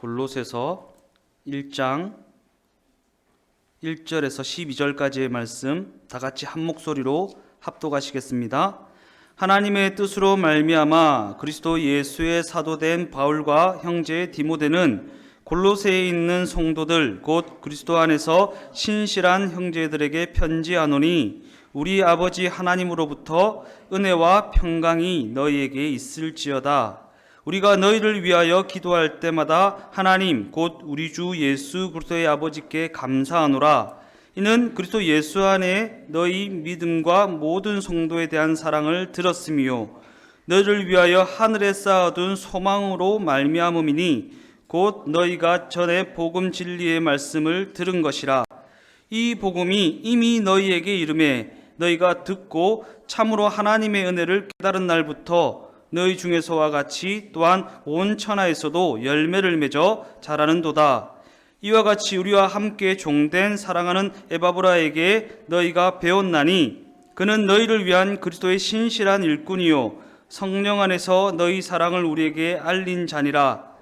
골로새서 1장 1절에서 12절까지의 말씀 다 같이 한 목소리로 합독하시겠습니다. 하나님의 뜻으로 말미암아 그리스도 예수의 사도된 바울과 형제 디모데는 골로새에 있는 성도들 곧 그리스도 안에서 신실한 형제들에게 편지하노니 우리 아버지 하나님으로부터 은혜와 평강이 너희에게 있을지어다. 우리가 너희를 위하여 기도할 때마다 하나님 곧 우리 주 예수 그리스도의 아버지께 감사하노라. 이는 그리스도 예수 안에 너희 믿음과 모든 성도에 대한 사랑을 들었으며 너희를 위하여 하늘에 쌓아둔 소망으로 말미암음이니 곧 너희가 전에 복음 진리의 말씀을 들은 것이라. 이 복음이 이미 너희에게 이르매 너희가 듣고 참으로 하나님의 은혜를 깨달은 날부터 너희 중에서와 같이 또한 온 천하에서도 열매를 맺어 자라는도다. 이와 같이 우리와 함께 종된 사랑하는 에바브라에게 너희가 배웠나니 그는 너희를 위한 그리스도의 신실한 일꾼이요 성령 안에서 너희 사랑을 우리에게 알린 자니라.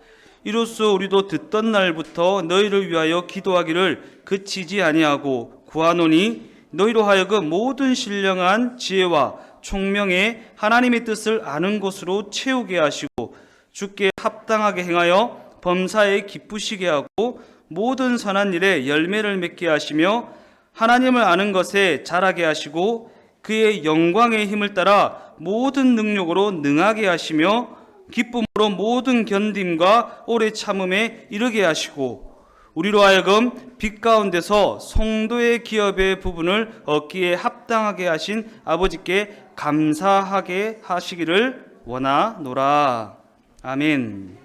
이로써 우리도 듣던 날부터 너희를 위하여 기도하기를 그치지 아니하고 구하노니 너희로 하여금 모든 신령한 지혜와 총명에 하나님의 뜻을 아는 것으로 채우게 하시고 주께 합당하게 행하여 범사에 기쁘시게 하고 모든 선한 일에 열매를 맺게 하시며 하나님을 아는 것에 자라게 하시고 그의 영광의 힘을 따라 모든 능력으로 능하게 하시며 기쁨으로 모든 견딤과 오래 참음에 이르게 하시고 우리로 하여금 빛 가운데서 성도의 기업의 부분을 얻기에 합당하게 하신 아버지께 감사하게 하시기를 원하노라. 아멘.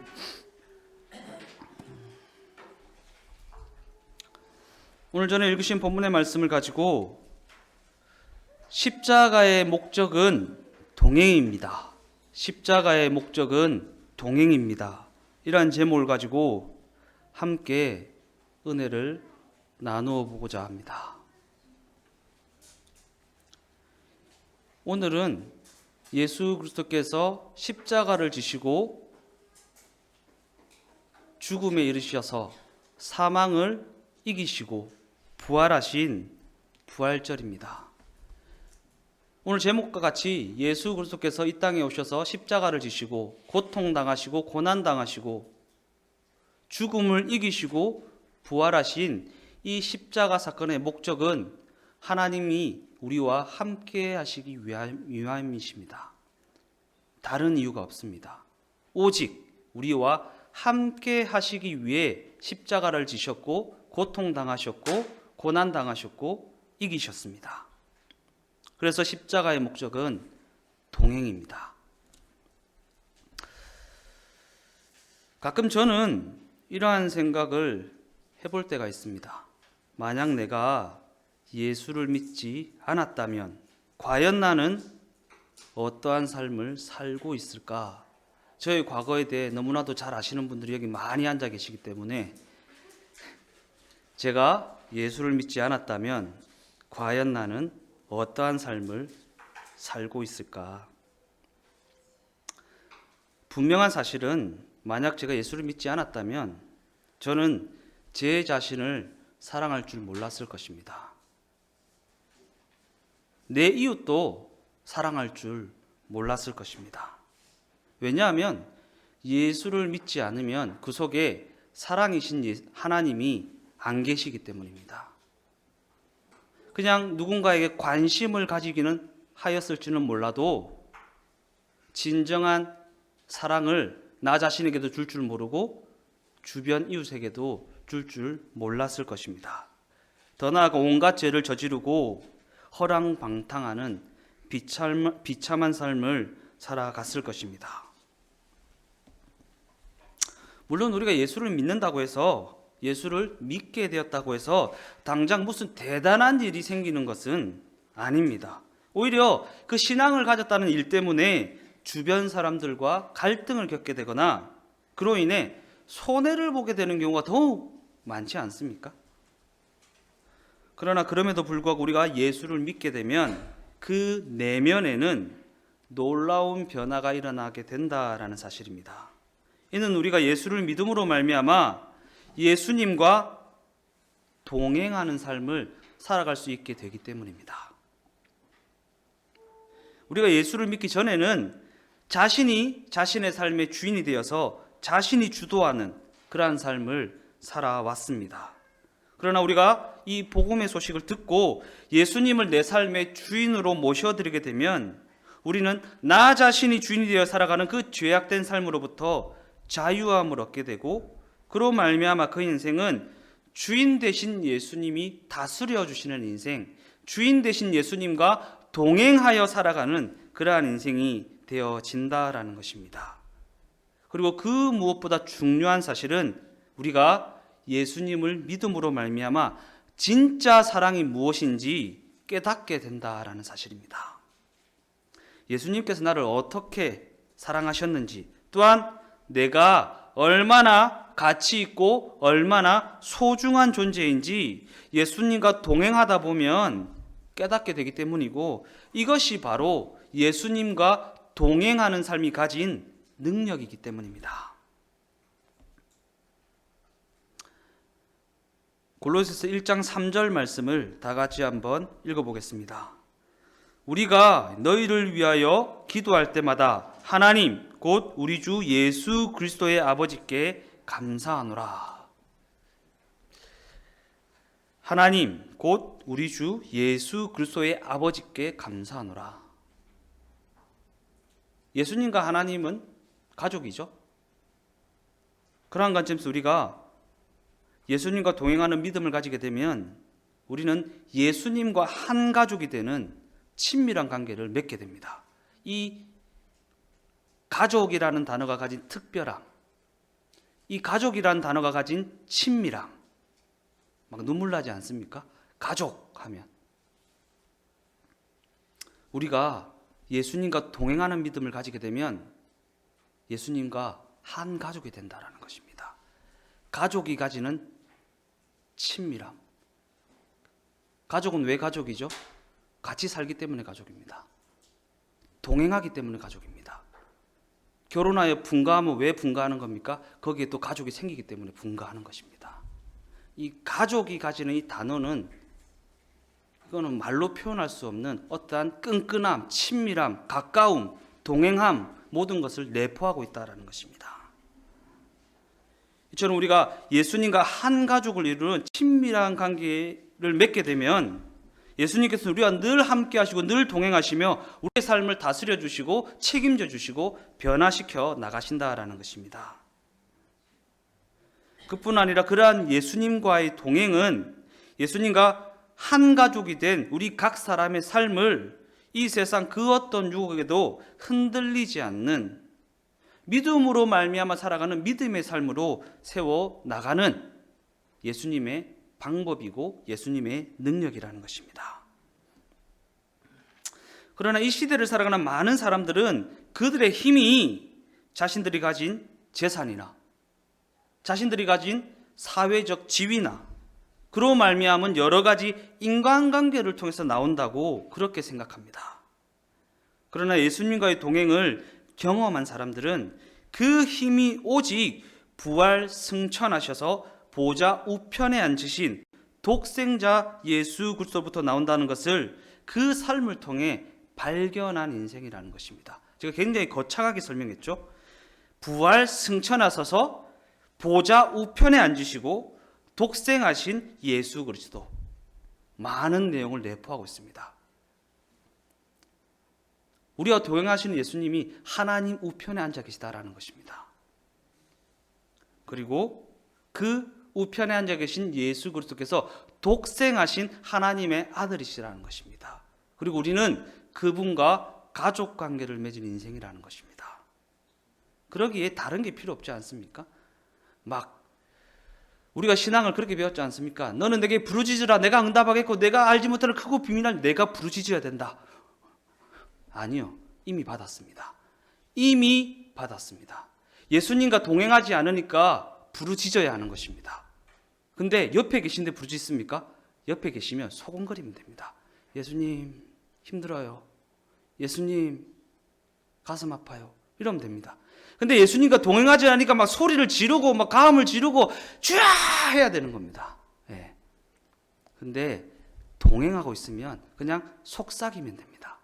오늘 전에 읽으신 본문의 말씀을 가지고 십자가의 목적은 동행입니다. 십자가의 목적은 동행입니다. 이러한 제목을 가지고 함께 은혜를 나누어 보고자 합니다. 오늘은 예수 그리스도께서 십자가를 지시고 죽음에 이르셔서 사망을 이기시고 부활하신 부활절입니다. 오늘 제목과 같이 예수 그리스도께서 이 땅에 오셔서 십자가를 지시고 고통당하시고 고난당하시고 죽음을 이기시고 부활하신 이 십자가 사건의 목적은 하나님이 우리와 함께 하시기 위함이십니다. 다른 이유가 없습니다. 오직 우리와 함께 하시기 위해 십자가를 지셨고 고통당하셨고 고난당하셨고 이기셨습니다. 그래서 십자가의 목적은 동행입니다. 가끔 저는 이러한 생각을 해볼 때가 있습니다. 만약 내가 예수를 믿지 않았다면 과연 나는 어떠한 삶을 살고 있을까? 저의 과거에 대해 너무나도 잘 아시는 분들이 여기 많이 앉아 계시기 때문에 제가 예수를 믿지 않았다면 과연 나는 어떠한 삶을 살고 있을까? 분명한 사실은 만약 제가 예수를 믿지 않았다면 저는 제 자신을 사랑할 줄 몰랐을 것입니다. 내 이웃도 사랑할 줄 몰랐을 것입니다. 왜냐하면 예수를 믿지 않으면 그 속에 사랑이신 하나님이 안 계시기 때문입니다. 그냥 누군가에게 관심을 가지기는 하였을지는 몰라도 진정한 사랑을 나 자신에게도 줄 줄 모르고 주변 이웃에게도 줄 줄 몰랐을 것입니다. 더 나아가 온갖 죄를 저지르고 허랑방탕하는 비참한 삶을 살아갔을 것입니다. 물론 우리가 예수를 믿는다고 해서 예수를 믿게 되었다고 해서 당장 무슨 대단한 일이 생기는 것은 아닙니다. 오히려 그 신앙을 가졌다는 일 때문에 주변 사람들과 갈등을 겪게 되거나 그로 인해 손해를 보게 되는 경우가 더욱 많지 않습니까? 그러나 그럼에도 불구하고 우리가 예수를 믿게 되면 그 내면에는 놀라운 변화가 일어나게 된다라는 사실입니다. 이는 우리가 예수를 믿음으로 말미암아 예수님과 동행하는 삶을 살아갈 수 있게 되기 때문입니다. 우리가 예수를 믿기 전에는 자신이 자신의 삶의 주인이 되어서 자신이 주도하는 그러한 삶을 살아왔습니다. 그러나 우리가 이 복음의 소식을 듣고 예수님을 내 삶의 주인으로 모셔드리게 되면 우리는 나 자신이 주인이 되어 살아가는 그 죄악된 삶으로부터 자유함을 얻게 되고, 그로 말미암아 그 인생은 주인 되신 예수님이 다스려 주시는 인생, 주인 되신 예수님과 동행하여 살아가는 그러한 인생이 되어진다라는 것입니다. 그리고 그 무엇보다 중요한 사실은 우리가 예수님을 믿음으로 말미암아 진짜 사랑이 무엇인지 깨닫게 된다라는 사실입니다. 예수님께서 나를 어떻게 사랑하셨는지, 또한 내가 얼마나 가치 있고 얼마나 소중한 존재인지 예수님과 동행하다 보면 깨닫게 되기 때문이고, 이것이 바로 예수님과 동행하는 삶이 가진 능력이기 때문입니다. 골로새서 1장 3절 말씀을 다 같이 한번 읽어보겠습니다. 우리가 너희를 위하여 기도할 때마다 하나님 곧 우리 주 예수 그리스도의 아버지께 감사하노라. 하나님 곧 우리 주 예수 그리스도의 아버지께 감사하노라. 예수님과 하나님은 가족이죠. 그러한 관점에서 우리가 예수님과 동행하는 믿음을 가지게 되면 우리는 예수님과 한 가족이 되는 친밀한 관계를 맺게 됩니다. 이 가족이라는 단어가 가진 특별함, 이 가족이라는 단어가 가진 친밀함, 막 눈물 나지 않습니까? 가족 하면 우리가 예수님과 동행하는 믿음을 가지게 되면 예수님과 한 가족이 된다는 것입니다. 가족이 가지는 친밀함. 가족은 왜 가족이죠? 같이 살기 때문에 가족입니다. 동행하기 때문에 가족입니다. 결혼하여 분가하면 왜 분가하는 겁니까? 거기에 또 가족이 생기기 때문에 분가하는 것입니다. 이 가족이 가지는 이 단어는, 이거는 말로 표현할 수 없는 어떠한 끈끈함, 친밀함, 가까움, 동행함, 모든 것을 내포하고 있다는 것입니다. 이처럼 우리가 예수님과 한 가족을 이루는 친밀한 관계를 맺게 되면 예수님께서 우리와 늘 함께 하시고 늘 동행하시며 우리의 삶을 다스려 주시고 책임져 주시고 변화시켜 나가신다라는 것입니다. 그뿐 아니라 그러한 예수님과의 동행은 예수님과 한 가족이 된 우리 각 사람의 삶을 이 세상 그 어떤 유혹에도 흔들리지 않는 믿음으로 말미암아 살아가는 믿음의 삶으로 세워 나가는 예수님의 방법이고 예수님의 능력이라는 것입니다. 그러나 이 시대를 살아가는 많은 사람들은 그들의 힘이 자신들이 가진 재산이나 자신들이 가진 사회적 지위나 그로 말미암은 여러 가지 인간관계를 통해서 나온다고 그렇게 생각합니다. 그러나 예수님과의 동행을 경험한 사람들은 그 힘이 오직 부활 승천하셔서 보좌 우편에 앉으신 독생자 예수 그리스도부터 나온다는 것을 그 삶을 통해 발견한 인생이라는 것입니다. 제가 굉장히 거창하게 설명했죠. 부활 승천하셔서 보좌 우편에 앉으시고 독생하신 예수 그리스도, 많은 내용을 내포하고 있습니다. 우리와 동행하시는 예수님이 하나님 우편에 앉아 계시다라는 것입니다. 그리고 그 우편에 앉아 계신 예수 그리스도께서 독생하신 하나님의 아들이시라는 것입니다. 그리고 우리는 그분과 가족 관계를 맺은 인생이라는 것입니다. 그러기에 다른 게 필요 없지 않습니까? 막 우리가 신앙을 그렇게 배웠지 않습니까? 너는 내게 부르짖으라, 내가 응답하겠고 내가 알지 못하는 크고 비밀한 내가 부르짖어야 된다. 아니요, 이미 받았습니다. 이미 받았습니다. 예수님과 동행하지 않으니까 부르짖어야 하는 것입니다. 근데 옆에 계신데 부르짖습니까? 옆에 계시면 소곤거리면 됩니다. 예수님 힘들어요. 예수님 가슴 아파요. 이러면 됩니다. 근데 예수님과 동행하지 않으니까 막 소리를 지르고 막 가음을 지르고 쥐야 해야 되는 겁니다. 예. 근데 동행하고 있으면 그냥 속삭이면 됩니다.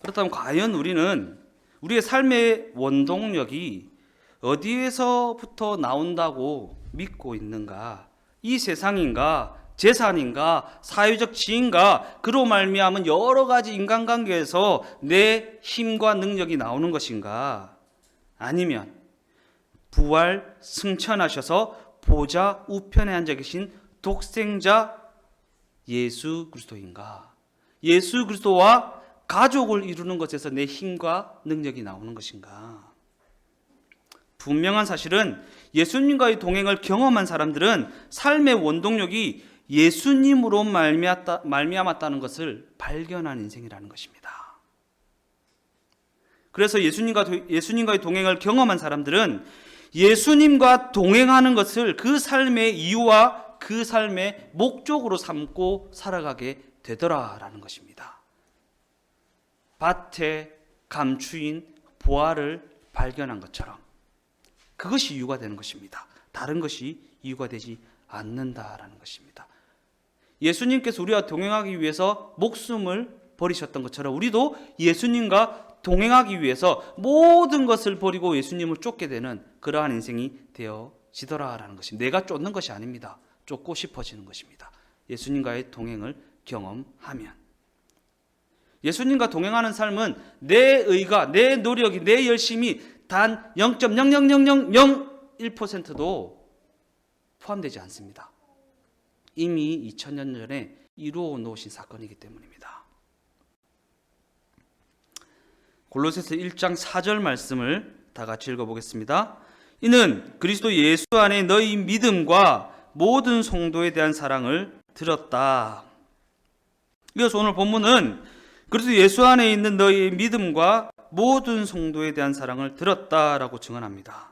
그렇다면 과연 우리는 우리의 삶의 원동력이 어디에서부터 나온다고 믿고 있는가? 이 세상인가? 재산인가? 사회적 지위인가? 그로 말미암은 여러 가지 인간관계에서 내 힘과 능력이 나오는 것인가? 아니면 부활 승천하셔서 보좌 우편에 앉아 계신 독생자 예수 그리스도인가? 예수 그리스도와 가족을 이루는 것에서 내 힘과 능력이 나오는 것인가? 분명한 사실은 예수님과의 동행을 경험한 사람들은 삶의 원동력이 예수님으로 말미암았다는 것을 발견한 인생이라는 것입니다. 그래서 예수님과의 동행을 경험한 사람들은 예수님과 동행하는 것을 그 삶의 이유와 그 삶의 목적으로 삼고 살아가게 되더라라는 것입니다. 밭에 감추인 보화를 발견한 것처럼 그것이 이유가 되는 것입니다. 다른 것이 이유가 되지 않는다라는 것입니다. 예수님께서 우리와 동행하기 위해서 목숨을 버리셨던 것처럼 우리도 예수님과 동행하기 위해서 모든 것을 버리고 예수님을 쫓게 되는 그러한 인생이 되어지더라라는 것입니다. 내가 쫓는 것이 아닙니다. 쫓고 싶어지는 것입니다. 예수님과의 동행을 경험하면. 예수님과 동행하는 삶은 내 의가, 내 노력이, 내 열심이 단 0.00001%도 포함되지 않습니다. 이미 2000년 전에 이루어 놓으신 사건이기 때문입니다. 골로새서 1장 4절 말씀을 다 같이 읽어보겠습니다. 이는 그리스도 예수 안에 너희 믿음과 모든 성도에 대한 사랑을 들었다. 이어서 오늘 본문은 그리스도 예수 안에 있는 너희 믿음과 모든 성도에 대한 사랑을 들었다라고 증언합니다.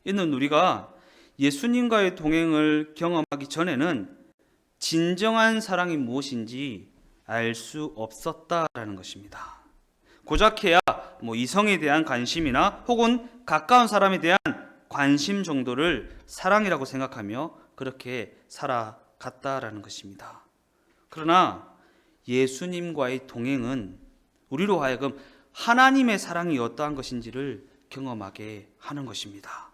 이는 우리가 예수님과의 동행을 경험하기 전에는 진정한 사랑이 무엇인지 알 수 없었다라는 것입니다. 고작해야 이성에 대한 관심이나 혹은 가까운 사람에 대한 관심 정도를 사랑이라고 생각하며 그렇게 살아갔다라는 것입니다. 그러나 예수님과의 동행은 우리로 하여금 하나님의 사랑이 어떠한 것인지를 경험하게 하는 것입니다.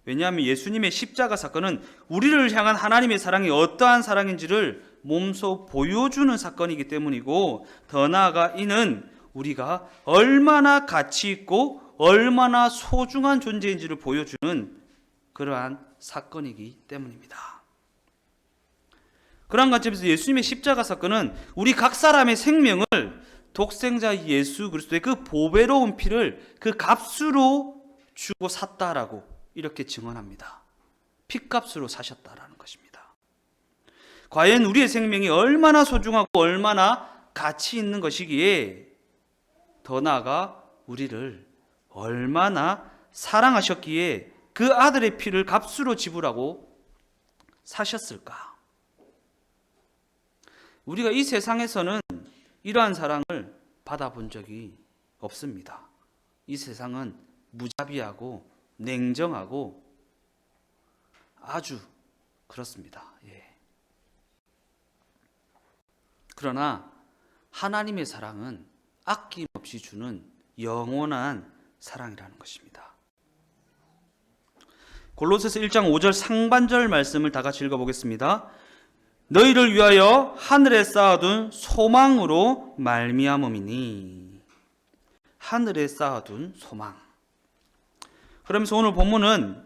왜냐하면 예수님의 십자가 사건은 우리를 향한 하나님의 사랑이 어떠한 사랑인지를 몸소 보여주는 사건이기 때문이고, 더 나아가 이는 우리가 얼마나 가치 있고 얼마나 소중한 존재인지를 보여주는 그러한 사건이기 때문입니다. 그러한 관점에서 예수님의 십자가 사건은 우리 각 사람의 생명을 독생자 예수 그리스도의 그 보배로운 피를 그 값으로 주고 샀다라고 이렇게 증언합니다. 핏값으로 사셨다라는 것입니다. 과연 우리의 생명이 얼마나 소중하고 얼마나 가치 있는 것이기에 더 나아가 우리를 얼마나 사랑하셨기에 그 아들의 피를 값으로 지불하고 사셨을까? 우리가 이 세상에서는 이러한 사랑을 받아본 적이 없습니다. 이 세상은 무자비하고 냉정하고 아주 그렇습니다. 그러나 하나님의 사랑은 아낌없이 주는 영원한 사랑이라는 것입니다. 골로새서 1장 5절 상반절 말씀을 다 같이 읽어보겠습니다. 너희를 위하여 하늘에 쌓아둔 소망으로 말미암음이니. 하늘에 쌓아둔 소망. 그러면서 오늘 본문은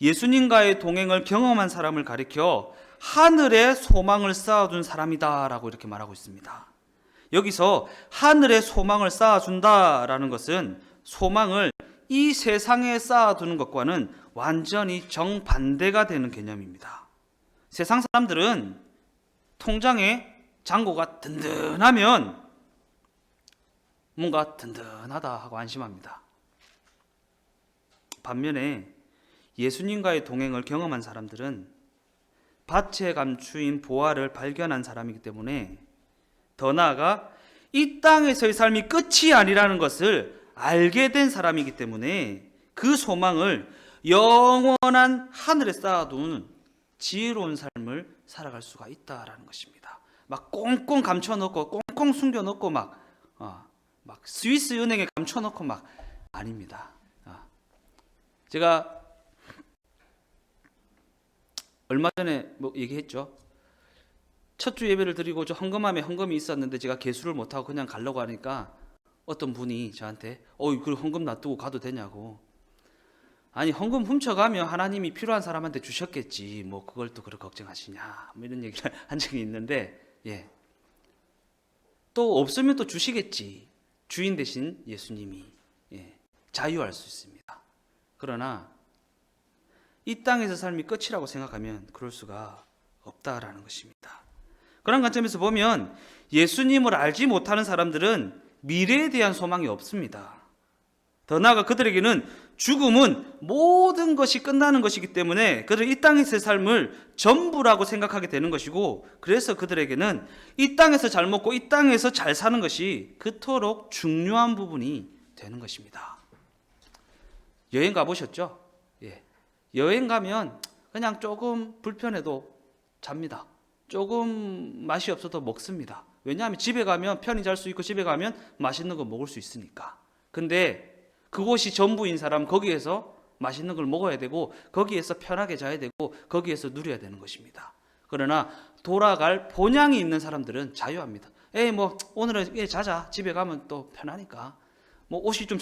예수님과의 동행을 경험한 사람을 가리켜 하늘에 소망을 쌓아둔 사람이다라고 이렇게 말하고 있습니다. 여기서 하늘에 소망을 쌓아준다라는 것은 소망을 이 세상에 쌓아두는 것과는 완전히 정반대가 되는 개념입니다. 세상 사람들은 통장에 잔고가 든든하면 뭔가 든든하다 하고 안심합니다. 반면에 예수님과의 동행을 경험한 사람들은 밭에 감추인 보화를 발견한 사람이기 때문에, 더 나아가 이 땅에서의 삶이 끝이 아니라는 것을 알게 된 사람이기 때문에 그 소망을 영원한 하늘에 쌓아둔 지혜로운 삶을 살아갈 수가 있다라는 것입니다. 막 꽁꽁 감춰놓고 꽁꽁 숨겨놓고 막 스위스 은행에 감춰놓고 막 아닙니다. 제가 얼마 전에 얘기했죠. 첫 주 예배를 드리고 저 헌금함에 헌금이 있었는데 제가 개수를 못하고 그냥 가려고 하니까 어떤 분이 저한테 그 헌금 놔두고 가도 되냐고. 아니, 헌금 훔쳐가면 하나님이 필요한 사람한테 주셨겠지, 뭐 그걸 또 그렇게 걱정하시냐, 뭐 이런 얘기를 한 적이 있는데, 또 없으면 또 주시겠지. 주인 대신 예수님이 자유할 수 있습니다. 그러나 이 땅에서 삶이 끝이라고 생각하면 그럴 수가 없다라는 것입니다. 그런 관점에서 보면 예수님을 알지 못하는 사람들은 미래에 대한 소망이 없습니다. 더 나아가 그들에게는 죽음은 모든 것이 끝나는 것이기 때문에 그들은 이 땅에서의 삶을 전부라고 생각하게 되는 것이고, 그래서 그들에게는 이 땅에서 잘 먹고 이 땅에서 잘 사는 것이 그토록 중요한 부분이 되는 것입니다. 여행 가보셨죠? 여행 가면 그냥 조금 불편해도 잡니다. 조금 맛이 없어도 먹습니다. 왜냐하면 집에 가면 편히 잘 수 있고 집에 가면 맛있는 거 먹을 수 있으니까. 근데 그곳이 전부인 사람, 거기에서 맛있는 걸 먹어야 되고 거기에서 편하게 자야 되고 거기에서 누려야 되는 것입니다. 그러나 돌아갈 본향이 있는 사람들은 자유합니다. 오늘은 자자. 집에 가면 또 편하니까. 옷이 좀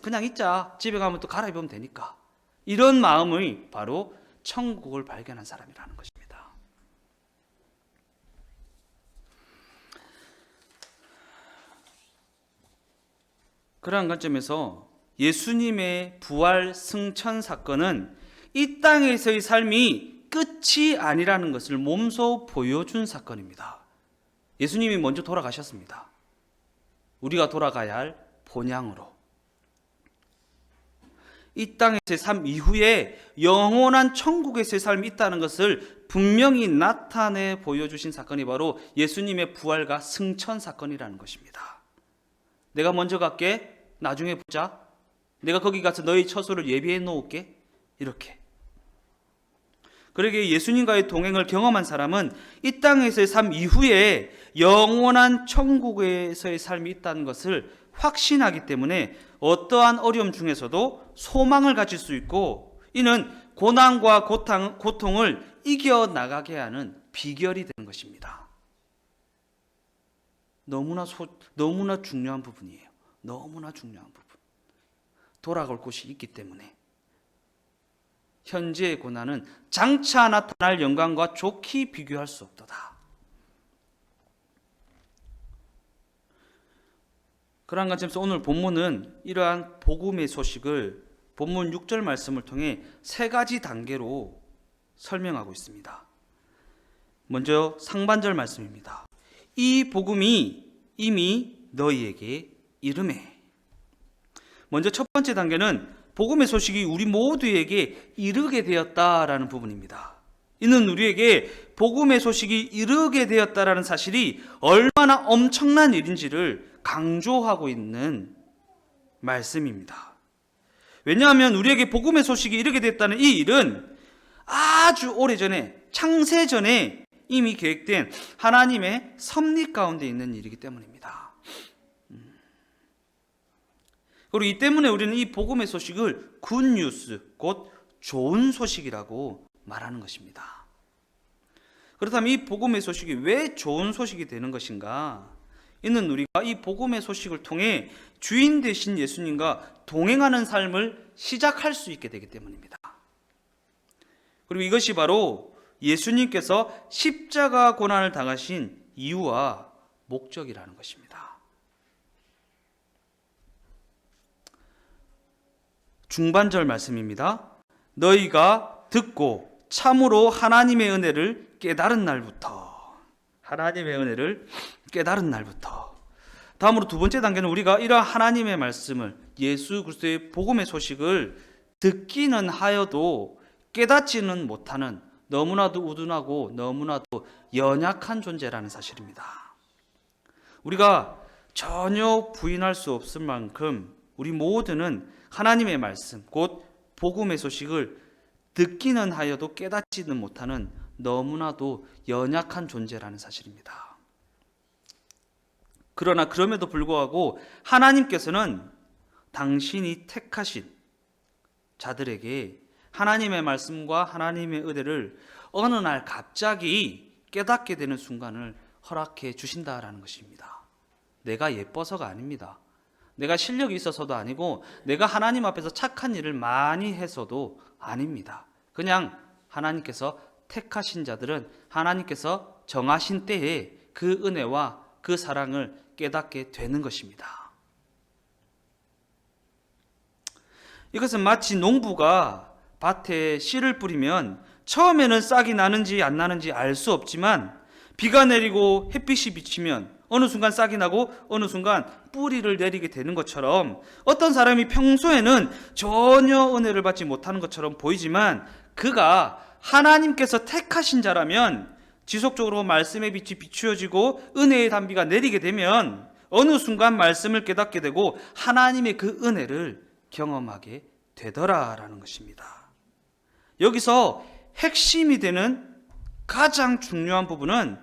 그냥 있자. 집에 가면 또 갈아입으면 되니까. 이런 마음이 바로 천국을 발견한 사람이라는 것입니다. 그러한 관점에서 예수님의 부활 승천 사건은 이 땅에서의 삶이 끝이 아니라는 것을 몸소 보여준 사건입니다. 예수님이 먼저 돌아가셨습니다. 우리가 돌아가야 할 본향으로. 이 땅에서의 삶 이후에 영원한 천국에서의 삶이 있다는 것을 분명히 나타내 보여주신 사건이 바로 예수님의 부활과 승천 사건이라는 것입니다. 내가 먼저 갈게. 나중에 보자. 내가 거기 가서 너희 처소를 예비해 놓을게. 이렇게. 그러기에 예수님과의 동행을 경험한 사람은 이 땅에서의 삶 이후에 영원한 천국에서의 삶이 있다는 것을 확신하기 때문에 어떠한 어려움 중에서도 소망을 가질 수 있고, 이는 고난과 고통을 이겨나가게 하는 비결이 되는 것입니다. 너무나 중요한 부분이에요. 너무나 중요한 부분. 돌아갈 곳이 있기 때문에 현재의 고난은 장차 나타날 영광과 좋게 비교할 수 없도다. 그러한 관점에서 오늘 본문은 이러한 복음의 소식을 본문 6절 말씀을 통해 세 가지 단계로 설명하고 있습니다. 먼저 상반절 말씀입니다. 이 복음이 이미 너희에게 이르매. 먼저 첫 번째 단계는 복음의 소식이 우리 모두에게 이르게 되었다라는 부분입니다. 이는 우리에게 복음의 소식이 이르게 되었다라는 사실이 얼마나 엄청난 일인지를 강조하고 있는 말씀입니다. 왜냐하면 우리에게 복음의 소식이 이르게 됐다는 이 일은 아주 오래전에, 창세전에 이미 계획된 하나님의 섭리 가운데 있는 일이기 때문입니다. 그리고 이 때문에 우리는 이 복음의 소식을 굿뉴스, 곧 좋은 소식이라고 말하는 것입니다. 그렇다면 이 복음의 소식이 왜 좋은 소식이 되는 것인가? 이는 우리가 이 복음의 소식을 통해 주인 되신 예수님과 동행하는 삶을 시작할 수 있게 되기 때문입니다. 그리고 이것이 바로 예수님께서 십자가 고난을 당하신 이유와 목적이라는 것입니다. 중반절 말씀입니다. 너희가 듣고 참으로 하나님의 은혜를 깨달은 날부터. 하나님의 은혜를 깨달은 날부터. 다음으로 두 번째 단계는 우리가 이러한 하나님의 말씀을, 예수 그리스도의 복음의 소식을 듣기는 하여도 깨닫지는 못하는 너무나도 우둔하고 너무나도 연약한 존재라는 사실입니다. 우리가 전혀 부인할 수 없을 만큼 우리 모두는 하나님의 말씀, 곧 복음의 소식을 듣기는 하여도 깨닫지는 못하는 너무나도 연약한 존재라는 사실입니다. 그러나 그럼에도 불구하고 하나님께서는 당신이 택하신 자들에게 하나님의 말씀과 하나님의 은혜를 어느 날 갑자기 깨닫게 되는 순간을 허락해 주신다라는 것입니다. 내가 예뻐서가 아닙니다. 내가 실력이 있어서도 아니고 내가 하나님 앞에서 착한 일을 많이 해서도 아닙니다. 그냥 하나님께서 택하신 자들은 하나님께서 정하신 때에 그 은혜와 그 사랑을 깨닫게 되는 것입니다. 이것은 마치 농부가 밭에 씨를 뿌리면 처음에는 싹이 나는지 안 나는지 알 수 없지만 비가 내리고 햇빛이 비치면 어느 순간 싹이 나고 어느 순간 뿌리를 내리게 되는 것처럼 어떤 사람이 평소에는 전혀 은혜를 받지 못하는 것처럼 보이지만 그가 하나님께서 택하신 자라면 지속적으로 말씀의 빛이 비추어지고 은혜의 단비가 내리게 되면 어느 순간 말씀을 깨닫게 되고 하나님의 그 은혜를 경험하게 되더라라는 것입니다. 여기서 핵심이 되는 가장 중요한 부분은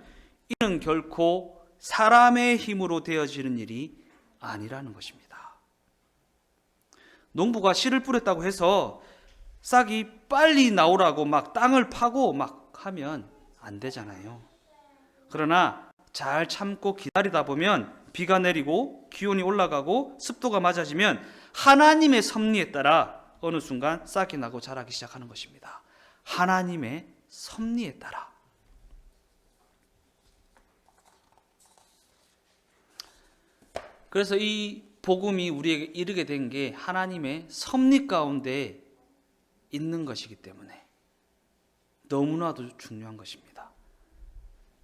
이는 결코 사람의 힘으로 되어지는 일이 아니라는 것입니다. 농부가 씨를 뿌렸다고 해서 싹이 빨리 나오라고 막 땅을 파고 막 하면 안 되잖아요. 그러나 잘 참고 기다리다 보면 비가 내리고 기온이 올라가고 습도가 맞아지면 하나님의 섭리에 따라 어느 순간 싹이 나고 자라기 시작하는 것입니다. 하나님의 섭리에 따라. 그래서 이 복음이 우리에게 이르게 된 게 하나님의 섭리 가운데 있는 것이기 때문에 너무나도 중요한 것입니다.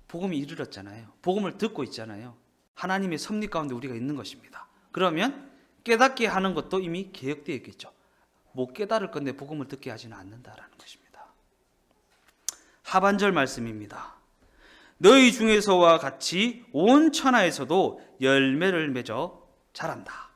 복음이 이르렀잖아요. 복음을 듣고 있잖아요. 하나님의 섭리 가운데 우리가 있는 것입니다. 그러면 깨닫게 하는 것도 이미 계획되어 있겠죠. 못 깨달을 건데 복음을 듣게 하지는 않는다라는 것입니다. 하반절 말씀입니다. 너희 중에서와 같이 온 천하에서도 열매를 맺어 자란다.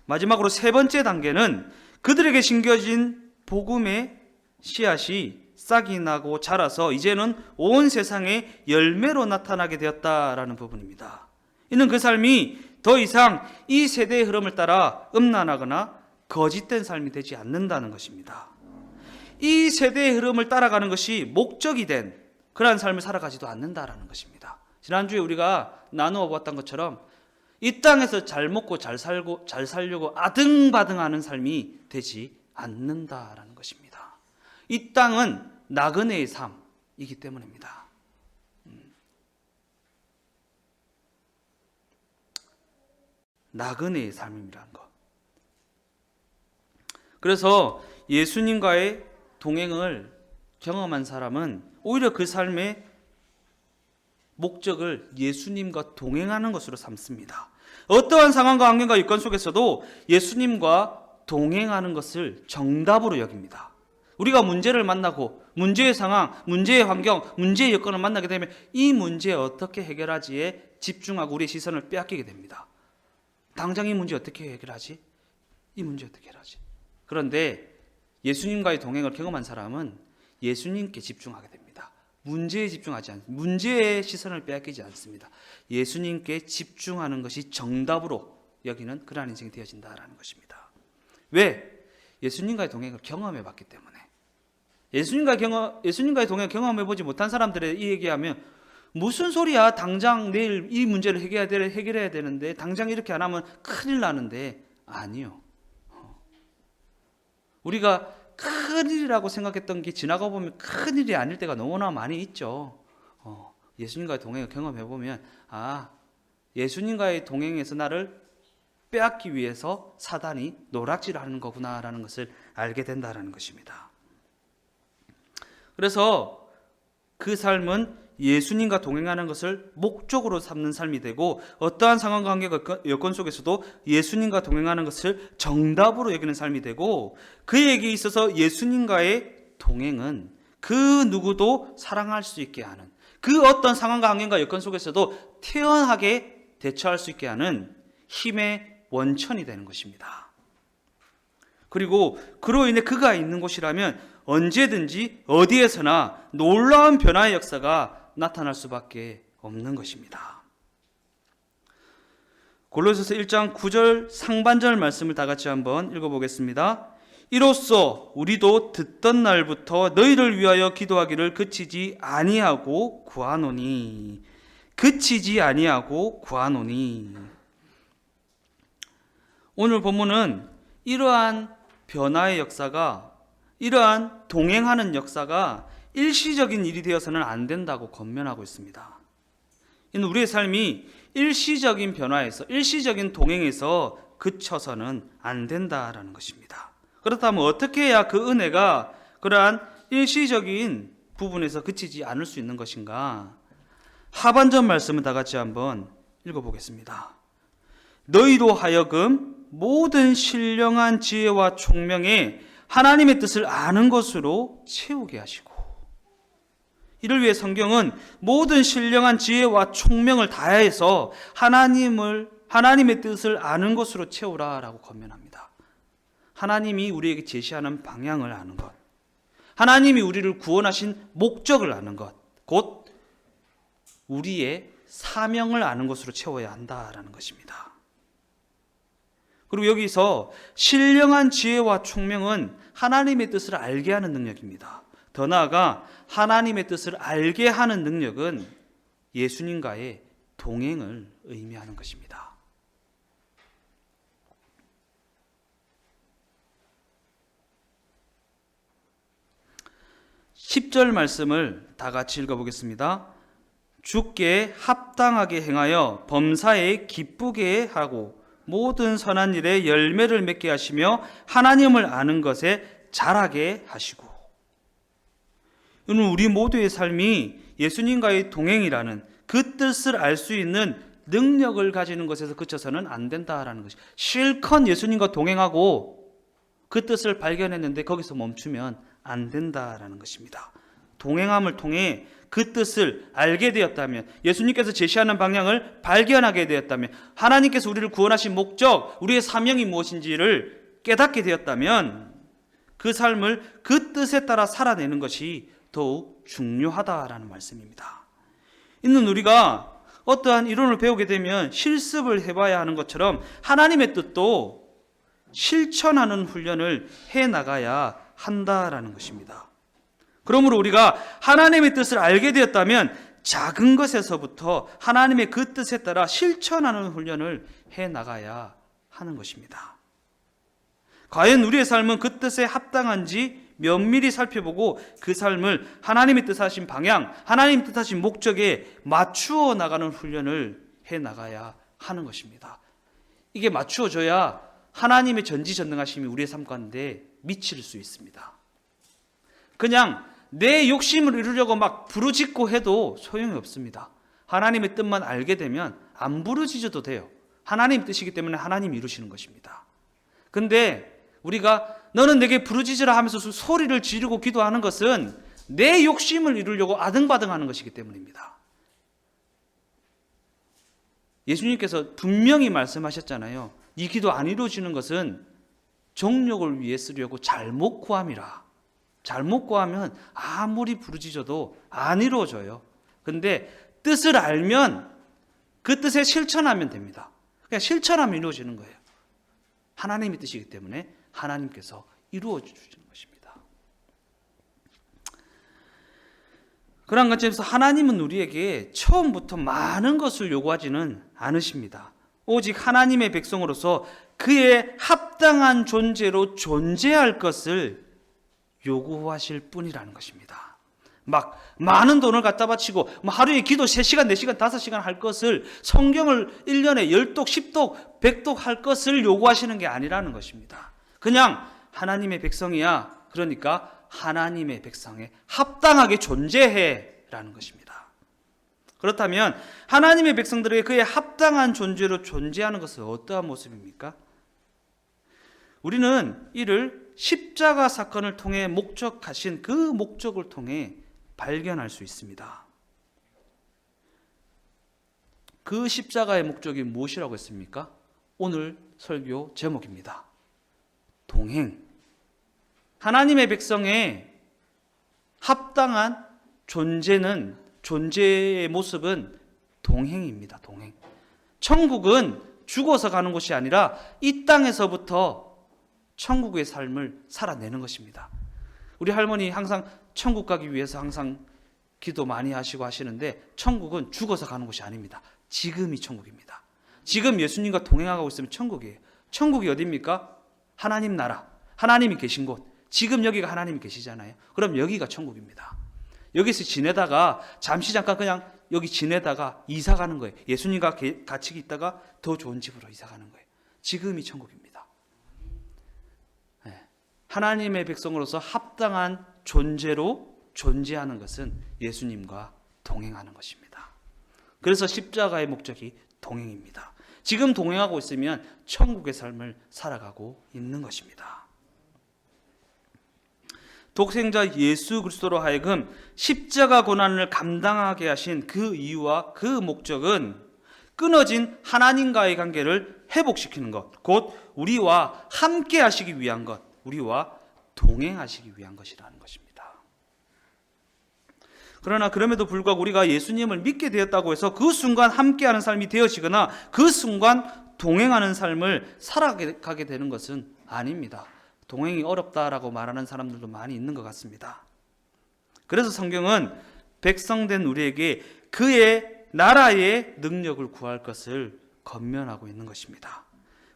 마지막으로 세 번째 단계는 그들에게 심겨진 복음의 씨앗이 싹이 나고 자라서 이제는 온 세상에 열매로 나타나게 되었다라는 부분입니다. 이는 그 삶이 더 이상 이 세대의 흐름을 따라 음란하거나 거짓된 삶이 되지 않는다는 것입니다. 이 세대의 흐름을 따라가는 것이 목적이 된 그러한 삶을 살아가지도 않는다라는 것입니다. 지난주에 우리가 나누어 보았던 것처럼 이 땅에서 잘 먹고 잘 살고 잘 살려고 아등바등하는 삶이 되지 않는다라는 것입니다. 이 땅은 나그네의 삶이기 때문입니다. 나그네의 삶이라는 것. 그래서 예수님과의 동행을 경험한 사람은 오히려 그 삶의 목적을 예수님과 동행하는 것으로 삼습니다. 어떠한 상황과 환경과 여건 속에서도 예수님과 동행하는 것을 정답으로 여깁니다. 우리가 문제를 만나고 문제의 상황, 문제의 환경, 문제의 여건을 만나게 되면 이 문제 어떻게 해결하지에 집중하고 우리의 시선을 빼앗기게 됩니다. 당장 이 문제 어떻게 해결하지? 이 문제 어떻게 해결하지? 그런데 예수님과의 동행을 경험한 사람은 예수님께 집중하게 됩니다. 문제에 집중하지 않습니다. 문제의 시선을 빼앗기지 않습니다. 예수님께 집중하는 것이 정답으로 여기는 그러한 인생이 되어진다라는 것입니다. 왜? 예수님과의 동행을 경험해 봤기 때문에. 예수님과의 동행을 경험해 보지 못한 사람들에 이 얘기하면 무슨 소리야? 당장 내일 이 문제를 해결해야 되는데 당장 이렇게 안 하면 큰일 나는데. 아니요. 우리가 큰일이라고 생각했던 게 지나가 보면 큰일이 아닐 때가 너무나 많이 있죠. 예수님과의 동행을 경험해 보면 예수님과의 동행에서 나를 빼앗기 위해서 사단이 노략질하는 거구나라는 것을 알게 된다는 것입니다. 그래서 그 삶은 예수님과 동행하는 것을 목적으로 삼는 삶이 되고 어떠한 상황과 관계가 여건 속에서도 예수님과 동행하는 것을 정답으로 여기는 삶이 되고 그에게 있어서 예수님과의 동행은 그 누구도 사랑할 수 있게 하는, 그 어떤 상황과 환경과 여건 속에서도 태연하게 대처할 수 있게 하는 힘의 원천이 되는 것입니다. 그리고 그로 인해 그가 있는 곳이라면 언제든지 어디에서나 놀라운 변화의 역사가 나타날 수밖에 없는 것입니다. 골로새서 1장 9절 상반절 말씀을 다 같이 한번 읽어보겠습니다. 이로써 우리도 듣던 날부터 너희를 위하여 기도하기를 그치지 아니하고 구하노니. 오늘 본문은 이러한 변화의 역사가, 이러한 동행하는 역사가 일시적인 일이 되어서는 안 된다고 권면하고 있습니다. 이는 우리의 삶이 일시적인 변화에서, 일시적인 동행에서 그쳐서는 안 된다라는 것입니다. 그렇다면 어떻게 해야 그 은혜가 그러한 일시적인 부분에서 그치지 않을 수 있는 것인가? 하반전 말씀을 다 같이 한번 읽어보겠습니다. 너희로 하여금 모든 신령한 지혜와 총명에 하나님의 뜻을 아는 것으로 채우게 하시고. 이를 위해 성경은 모든 신령한 지혜와 총명을 다해서 하나님의 뜻을 아는 것으로 채우라라고 권면합니다. 하나님이 우리에게 제시하는 방향을 아는 것, 하나님이 우리를 구원하신 목적을 아는 것, 곧 우리의 사명을 아는 것으로 채워야 한다라는 것입니다. 그리고 여기서 신령한 지혜와 총명은 하나님의 뜻을 알게 하는 능력입니다. 더 나아가 하나님의 뜻을 알게 하는 능력은 예수님과의 동행을 의미하는 것입니다. 10절 말씀을 다 같이 읽어보겠습니다. 주께 합당하게 행하여 범사에 기쁘게 하고 모든 선한 일에 열매를 맺게 하시며 하나님을 아는 것에 자라게 하시고. 이는 우리 모두의 삶이 예수님과의 동행이라는 그 뜻을 알 수 있는 능력을 가지는 것에서 그쳐서는 안 된다라는 것이, 실컷 예수님과 동행하고 그 뜻을 발견했는데 거기서 멈추면 안 된다라는 것입니다. 동행함을 통해 그 뜻을 알게 되었다면, 예수님께서 제시하는 방향을 발견하게 되었다면, 하나님께서 우리를 구원하신 목적, 우리의 사명이 무엇인지를 깨닫게 되었다면 그 삶을 그 뜻에 따라 살아내는 것이 더욱 중요하다라는 말씀입니다. 이는 우리가 어떠한 이론을 배우게 되면 실습을 해봐야 하는 것처럼 하나님의 뜻도 실천하는 훈련을 해나가야 한다라는 것입니다. 그러므로 우리가 하나님의 뜻을 알게 되었다면 작은 것에서부터 하나님의 그 뜻에 따라 실천하는 훈련을 해나가야 하는 것입니다. 과연 우리의 삶은 그 뜻에 합당한지 면밀히 살펴보고 그 삶을 하나님의 뜻하신 방향, 하나님의 뜻하신 목적에 맞추어 나가는 훈련을 해나가야 하는 것입니다. 이게 맞추어져야 하나님의 전지전능하심이 우리의 삶 가운데 미칠 수 있습니다. 그냥 내 욕심을 이루려고 막 부르짖고 해도 소용이 없습니다. 하나님의 뜻만 알게 되면 안 부르짖어도 돼요. 하나님 뜻이기 때문에 하나님이 이루시는 것입니다. 근데 우리가 너는 내게 부르짖으라 하면서 소리를 지르고 기도하는 것은 내 욕심을 이루려고 아등바등하는 것이기 때문입니다. 예수님께서 분명히 말씀하셨잖아요. 이 기도 안 이루어지는 것은 정욕을 위해 쓰려고 잘못 구함이라. 잘못 구하면 아무리 부르짖어도 안 이루어져요. 근데 뜻을 알면 그 뜻에 실천하면 됩니다. 그냥 실천하면 이루어지는 거예요. 하나님의 뜻이기 때문에 하나님께서 이루어 주시는 것입니다. 그런 관점에서 하나님은 우리에게 처음부터 많은 것을 요구하지는 않으십니다. 오직 하나님의 백성으로서 그의 합당한 존재로 존재할 것을 요구하실 뿐이라는 것입니다. 막 많은 돈을 갖다 바치고 하루에 기도 3시간, 4시간, 5시간 할 것을, 성경을 1년에 10독, 10독, 100독 할 것을 요구하시는 게 아니라는 것입니다. 그냥 하나님의 백성이야. 그러니까 하나님의 백성에 합당하게 존재해 라는 것입니다. 그렇다면 하나님의 백성들에게 그의 합당한 존재로 존재하는 것은 어떠한 모습입니까? 우리는 이를 십자가 사건을 통해 목적하신 그 목적을 통해 발견할 수 있습니다. 그 십자가의 목적이 무엇이라고 했습니까? 오늘 설교 제목입니다. 동행. 하나님의 백성의 합당한 존재의 모습은 동행입니다. 동행. 천국은 죽어서 가는 곳이 아니라 이 땅에서부터 천국의 삶을 살아내는 것입니다. 우리 할머니 항상 천국 가기 위해서 항상 기도 많이 하시고 하시는데, 천국은 죽어서 가는 곳이 아닙니다. 지금이 천국입니다. 지금 예수님과 동행하고 있으면 천국이에요. 천국이 어디입니까? 하나님 나라, 하나님이 계신 곳. 지금 여기가 하나님이 계시잖아요. 그럼 여기가 천국입니다. 여기서 지내다가 잠시 잠깐 그냥 여기 지내다가 이사 가는 거예요. 예수님과 같이 있다가 더 좋은 집으로 이사 가는 거예요. 지금이 천국입니다. 하나님의 백성으로서 합당한 존재로 존재하는 것은 예수님과 동행하는 것입니다. 그래서 십자가의 목적이 동행입니다. 지금 동행하고 있으면 천국의 삶을 살아가고 있는 것입니다. 독생자 예수 그리스도로 하여금 십자가 고난을 감당하게 하신 그 이유와 그 목적은 끊어진 하나님과의 관계를 회복시키는 것, 곧 우리와 함께 하시기 위한 것, 우리와 동행하시기 위한 것이라는 것입니다. 그러나 그럼에도 불구하고 우리가 예수님을 믿게 되었다고 해서 그 순간 함께하는 삶이 되어지거나 그 순간 동행하는 삶을 살아가게 되는 것은 아닙니다. 동행이 어렵다라고 말하는 사람들도 많이 있는 것 같습니다. 그래서 성경은 백성된 우리에게 그의 나라의 능력을 구할 것을 권면하고 있는 것입니다.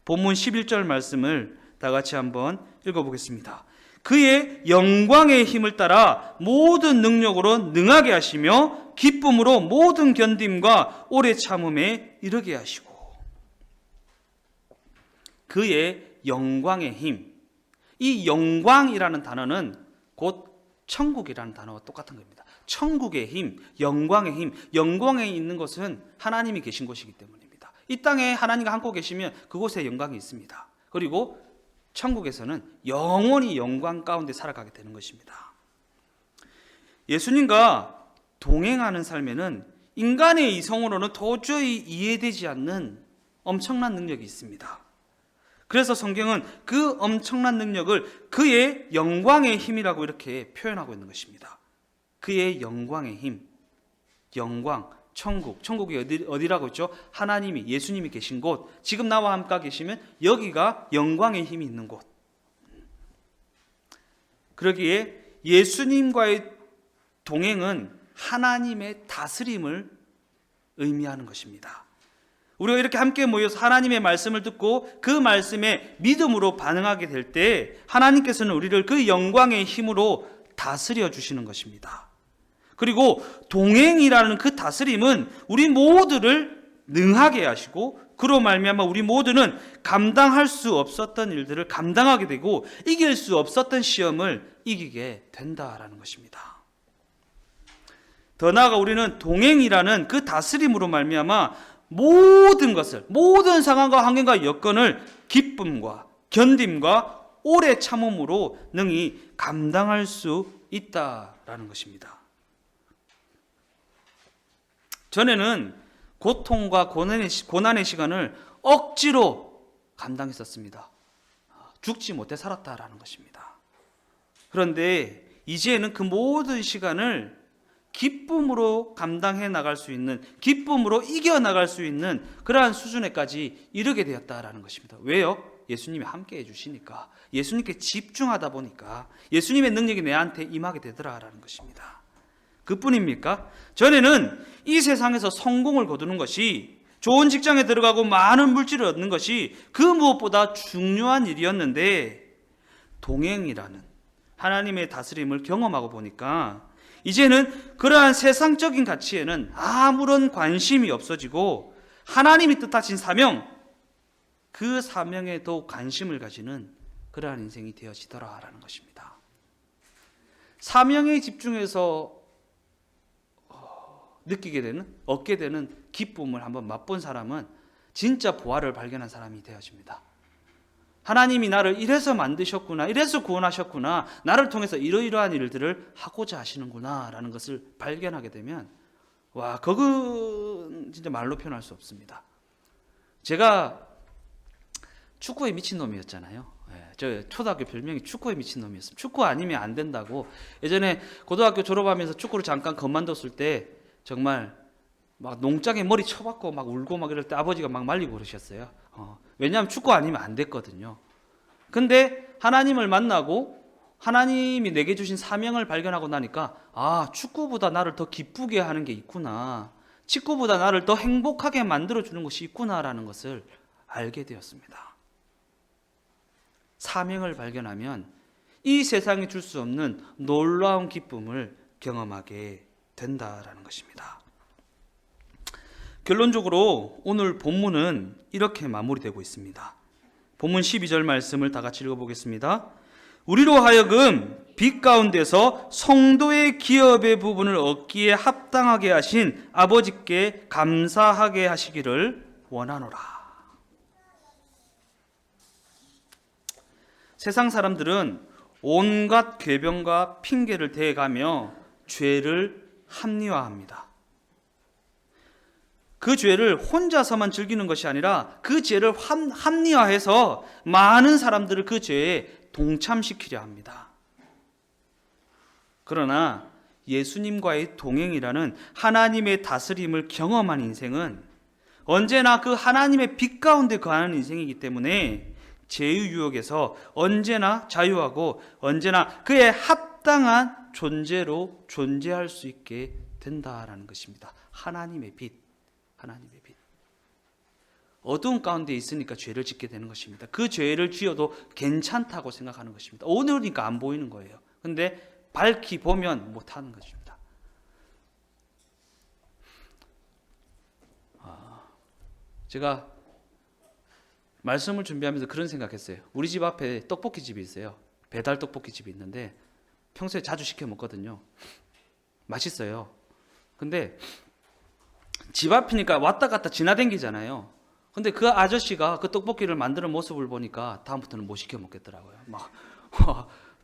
본문 11절 말씀을 다 같이 한번 읽어보겠습니다. 그의 영광의 힘을 따라 모든 능력으로 능하게 하시며 기쁨으로 모든 견딤과 오래 참음에 이르게 하시고. 그의 영광의 힘. 이 영광이라는 단어는 곧 천국이라는 단어와 똑같은 겁니다. 천국의 힘, 영광의 힘. 영광에 있는 것은 하나님이 계신 곳이기 때문입니다. 이 땅에 하나님과 함께 계시면 그곳에 영광이 있습니다. 그리고 천국에서는 영원히 영광 가운데 살아가게 되는 것입니다. 예수님과 동행하는 삶에는 인간의 이성으로는 도저히 이해되지 않는 엄청난 능력이 있습니다. 그래서 성경은 그 엄청난 능력을 그의 영광의 힘이라고 이렇게 표현하고 있는 것입니다. 그의 영광의 힘, 영광, 천국이 어디라고 했죠? 하나님이, 예수님이 계신 곳, 지금 나와 함께 계시면 여기가 영광의 힘이 있는 곳. 그러기에 예수님과의 동행은 하나님의 다스림을 의미하는 것입니다. 우리가 이렇게 함께 모여서 하나님의 말씀을 듣고 그 말씀에 믿음으로 반응하게 될 때 하나님께서는 우리를 그 영광의 힘으로 다스려 주시는 것입니다. 그리고 동행이라는 그 다스림은 우리 모두를 능하게 하시고 그로 말미암아 우리 모두는 감당할 수 없었던 일들을 감당하게 되고 이길 수 없었던 시험을 이기게 된다라는 것입니다. 더 나아가 우리는 동행이라는 그 다스림으로 말미암아 모든 것을, 모든 상황과 환경과 여건을 기쁨과 견딤과 오래 참음으로 능히 감당할 수 있다라는 것입니다. 전에는 고통과 고난의 시간을 억지로 감당했었습니다. 죽지 못해 살았다라는 것입니다. 그런데 이제는 그 모든 시간을 기쁨으로 감당해 나갈 수 있는, 기쁨으로 이겨나갈 수 있는 그러한 수준에까지 이르게 되었다라는 것입니다. 왜요? 예수님이 함께 해주시니까, 예수님께 집중하다 보니까 예수님의 능력이 내한테 임하게 되더라라는 것입니다. 그뿐입니까? 전에는 이 세상에서 성공을 거두는 것이, 좋은 직장에 들어가고 많은 물질을 얻는 것이 그 무엇보다 중요한 일이었는데, 동행이라는 하나님의 다스림을 경험하고 보니까 이제는 그러한 세상적인 가치에는 아무런 관심이 없어지고 하나님이 뜻하신 사명, 그 사명에 더욱 관심을 가지는 그러한 인생이 되어지더라라는 것입니다. 사명에 집중해서 느끼게 되는, 얻게 되는 기쁨을 한번 맛본 사람은 진짜 부활을 발견한 사람이 되어집니다. 하나님이 나를 이래서 만드셨구나, 이래서 구원하셨구나, 나를 통해서 이러이러한 일들을 하고자 하시는구나 라는 것을 발견하게 되면 와, 그건 진짜 말로 표현할 수 없습니다. 제가 축구에 미친 놈이었잖아요. 저 초등학교 별명이 축구에 미친 놈이었어요. 축구 아니면 안 된다고. 예전에 고등학교 졸업하면서 축구를 잠깐 그만뒀을 때 정말 막 농장에 머리 쳐박고 막 울고 막 이럴 때 아버지가 막 말리고 그러셨어요. 왜냐하면 축구 아니면 안 됐거든요. 근데 하나님을 만나고 하나님이 내게 주신 사명을 발견하고 나니까 아, 축구보다 나를 더 기쁘게 하는 게 있구나, 축구보다 나를 더 행복하게 만들어주는 것이 있구나라는 것을 알게 되었습니다. 사명을 발견하면 이 세상이 줄 수 없는 놀라운 기쁨을 경험하게 된다라는 것입니다. 결론적으로 오늘 본문은 이렇게 마무리되고 있습니다. 본문 12절 말씀을 다 같이 읽어보겠습니다. 우리로 하여금 빛 가운데서 성도의 기업의 부분을 얻기에 합당하게 하신 아버지께 감사하게 하시기를 원하노라. 세상 사람들은 온갖 궤변과 핑계를 대가며 죄를 합리화합니다. 그 죄를 혼자서만 즐기는 것이 아니라 그 죄를 합리화해서 많은 사람들을 그 죄에 동참시키려 합니다. 그러나 예수님과의 동행이라는 하나님의 다스림을 경험한 인생은 언제나 그 하나님의 빛 가운데 거하는 인생이기 때문에 죄의 유혹에서 언제나 자유하고 언제나 그에 합당한 존재로 존재할 수 있게 된다라는 것입니다. 하나님의 빛, 하나님의 빛. 어두운 가운데 있으니까 죄를 짓게 되는 것입니다. 그 죄를 지어도 괜찮다고 생각하는 것입니다. 오늘이니까 안 보이는 거예요. 근데 밝히 보면 못하는 것입니다. 제가 말씀을 준비하면서 그런 생각했어요. 우리 집 앞에 떡볶이 집이 있어요. 배달 떡볶이 집이 있는데 평소에 자주 시켜 먹거든요. 맛있어요. 근데 집 앞이니까 왔다 갔다 지나다니잖아요. 근데 그 아저씨가 그 떡볶이를 만드는 모습을 보니까 다음부터는 못 시켜 먹겠더라고요. 막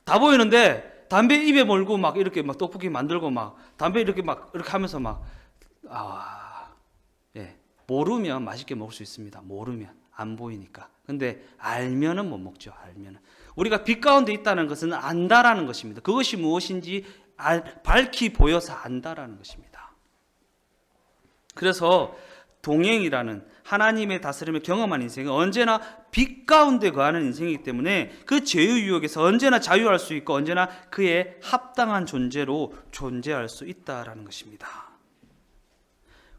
다 보이는데 담배 입에 몰고 막 이렇게 막 떡볶이 만들고 막 담배 이렇게 하면서 막 모르면 맛있게 먹을 수 있습니다. 모르면 안 보이니까. 근데 알면은 못 먹죠. 알면은. 우리가 빛 가운데 있다는 것은 안다라는 것입니다. 그것이 무엇인지 밝히 보여서 안다라는 것입니다. 그래서 동행이라는 하나님의 다스림을 경험한 인생은 언제나 빛 가운데 거하는 인생이기 때문에 그 죄의 유혹에서 언제나 자유할 수 있고 언제나 그에 합당한 존재로 존재할 수 있다라는 것입니다.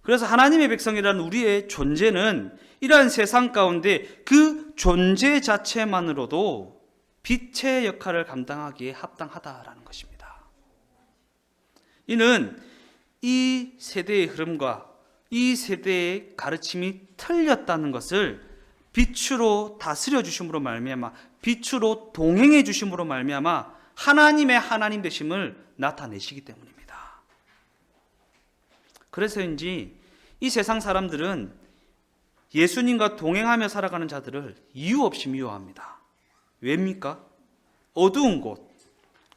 그래서 하나님의 백성이라는 우리의 존재는 이러한 세상 가운데 그 존재 자체만으로도 빛의 역할을 감당하기에 합당하다라는 것입니다. 이는 이 세대의 흐름과 이 세대의 가르침이 틀렸다는 것을 빛으로 다스려 주심으로 말미암아 빛으로 동행해 주심으로 말미암아 하나님의 하나님 되심을 나타내시기 때문입니다. 그래서인지 이 세상 사람들은 예수님과 동행하며 살아가는 자들을 이유 없이 미워합니다. 왜입니까? 어두운 곳,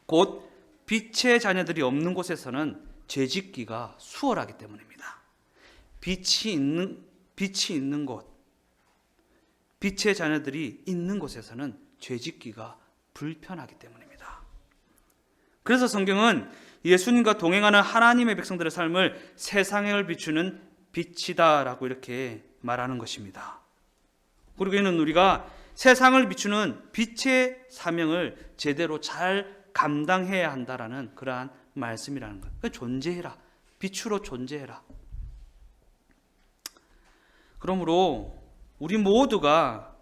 곧 빛의 자녀들이 없는 곳에서는 죄짓기가 수월하기 때문입니다. 빛이 있는 곳, 빛의 자녀들이 있는 곳에서는 죄짓기가 불편하기 때문입니다. 그래서 성경은 예수님과 동행하는 하나님의 백성들의 삶을 세상을 비추는 빛이다라고 이렇게 말하는 것입니다. 그리고 이는 우리가 세상을 비추는 빛의 사명을 제대로 잘 감당해야 한다라는 그러한 말씀이라는 것. 존재해라. 빛으로 존재해라. 그러므로 우리 모두가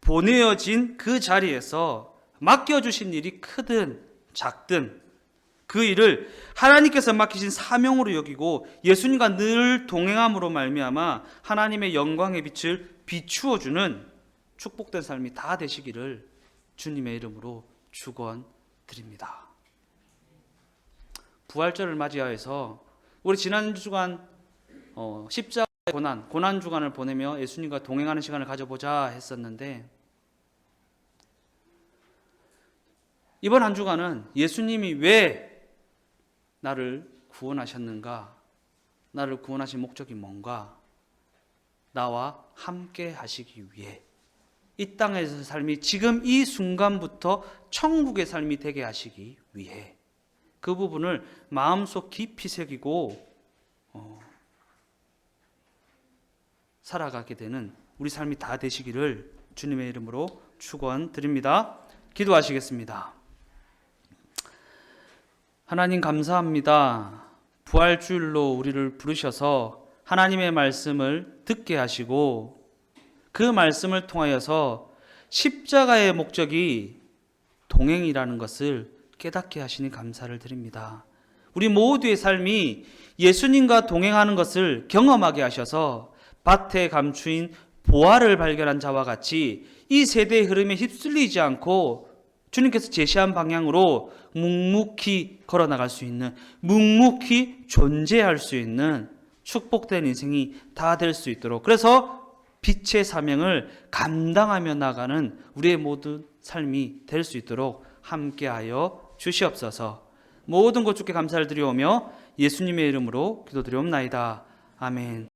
보내어진 그 자리에서 맡겨주신 일이 크든 작든 그 일을 하나님께서 맡기신 사명으로 여기고 예수님과 늘 동행함으로 말미암아 하나님의 영광의 빛을 비추어주는 축복된 삶이 다 되시기를 주님의 이름으로 축원드립니다. 부활절을 맞이하여서 우리 지난 주간 십자가의 고난 주간을 보내며 예수님과 동행하는 시간을 가져보자 했었는데 이번 한 주간은 예수님이 왜 나를 구원하셨는가? 나를 구원하신 목적이 뭔가? 나와 함께 하시기 위해 이 땅에서 삶이 지금 이 순간부터 천국의 삶이 되게 하시기 위해 그 부분을 마음속 깊이 새기고 살아가게 되는 우리 삶이 다 되시기를 주님의 이름으로 축원드립니다. 기도하시겠습니다. 하나님 감사합니다. 부활주일로 우리를 부르셔서 하나님의 말씀을 듣게 하시고 그 말씀을 통하여서 십자가의 목적이 동행이라는 것을 깨닫게 하시니 감사를 드립니다. 우리 모두의 삶이 예수님과 동행하는 것을 경험하게 하셔서 밭에 감추인 보화를 발견한 자와 같이 이 세대의 흐름에 휩쓸리지 않고 주님께서 제시한 방향으로 묵묵히 걸어나갈 수 있는, 묵묵히 존재할 수 있는 축복된 인생이 다 될 수 있도록, 그래서 빛의 사명을 감당하며 나가는 우리의 모든 삶이 될 수 있도록 함께하여 주시옵소서. 모든 것 주께 감사를 드리오며 예수님의 이름으로 기도드리옵나이다. 아멘.